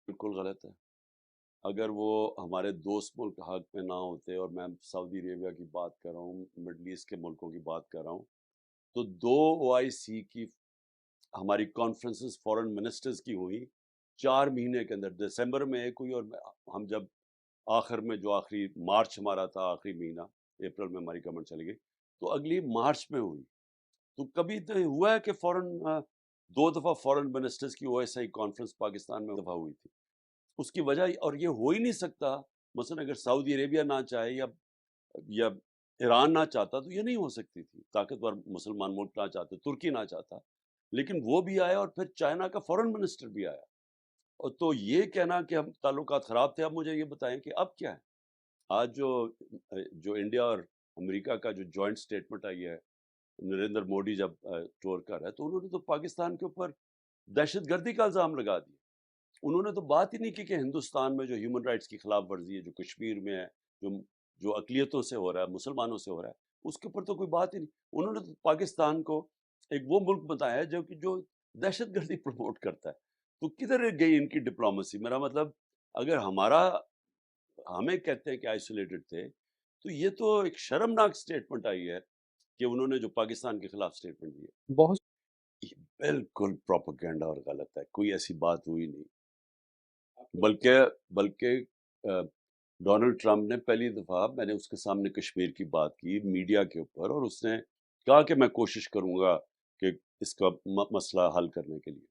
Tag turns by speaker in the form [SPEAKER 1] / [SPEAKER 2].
[SPEAKER 1] بالکل غلط ہے۔ اگر وہ ہمارے دوست ملک حق میں نہ ہوتے، اور میں سعودی عربیہ کی بات کر رہا ہوں، مڈل ایسٹ کے ملکوں کی بات کر رہا ہوں، تو 2 OIC کی ہماری کانفرنسز فورن منسٹرز کی ہوئی 4 مہینے کے اندر۔ دسمبر میں ایک ہوئی، اور ہم جب آخر میں جو آخری مارچ ہمارا تھا، آخری مہینہ اپریل میں ہماری گورنمنٹ چلی گئی، تو اگلی مارچ میں ہوئی۔ تو کبھی تو ہوا ہے کہ فورن 2 دفعہ فورن منسٹرز کی OSI کانفرنس پاکستان میں دفعہ ہوئی تھی؟ اس کی وجہ، اور یہ ہو ہی نہیں سکتا، مثلا اگر سعودی عربیہ نہ چاہے یا ایران نہ چاہتا تو یہ نہیں ہو سکتی تھی، طاقتور مسلمان ملک نہ چاہتے، ترکی نہ چاہتا، لیکن وہ بھی آیا، اور پھر چائنا کا فورن منسٹر بھی آیا۔ اور تو یہ کہنا کہ ہم تعلقات خراب تھے، اب مجھے یہ بتائیں کہ اب کیا ہے؟ آج جو انڈیا اور امریکہ کا جو جوائنٹ سٹیٹمنٹ آئی ہے، نریندر مودی جب ٹور کر رہا ہے، تو انہوں نے تو پاکستان کے اوپر دہشت گردی کا الزام لگا دیا۔ انہوں نے تو بات ہی نہیں کی کہ ہندوستان میں جو ہیومن رائٹس کی خلاف ورزی ہے، جو کشمیر میں ہے، جو اقلیتوں سے ہو رہا ہے، مسلمانوں سے ہو رہا ہے، اس کے اوپر تو کوئی بات ہی نہیں۔ انہوں نے تو پاکستان کو ایک وہ ملک بتایا ہے جو دہشت گردی پروموٹ کرتا ہے۔ تو کدھر گئی ان کی ڈپلومسی؟ میرا مطلب، اگر ہمیں کہتے ہیں کہ آئسولیٹڈ تھے، تو یہ تو ایک شرمناک سٹیٹمنٹ آئی ہے کہ انہوں نے جو پاکستان کے خلاف سٹیٹمنٹ دی
[SPEAKER 2] بہت
[SPEAKER 1] ہے، یہ بالکل پروپیگنڈا اور غلط ہے، کوئی ایسی بات ہوئی نہیں۔ بلکہ ڈونلڈ ٹرمپ نے پہلی دفعہ، میں نے اس کے سامنے کشمیر کی بات کی میڈیا کے اوپر، اور اس نے کہا کہ میں کوشش کروں گا کہ اس کا مسئلہ حل کرنے کے لیے۔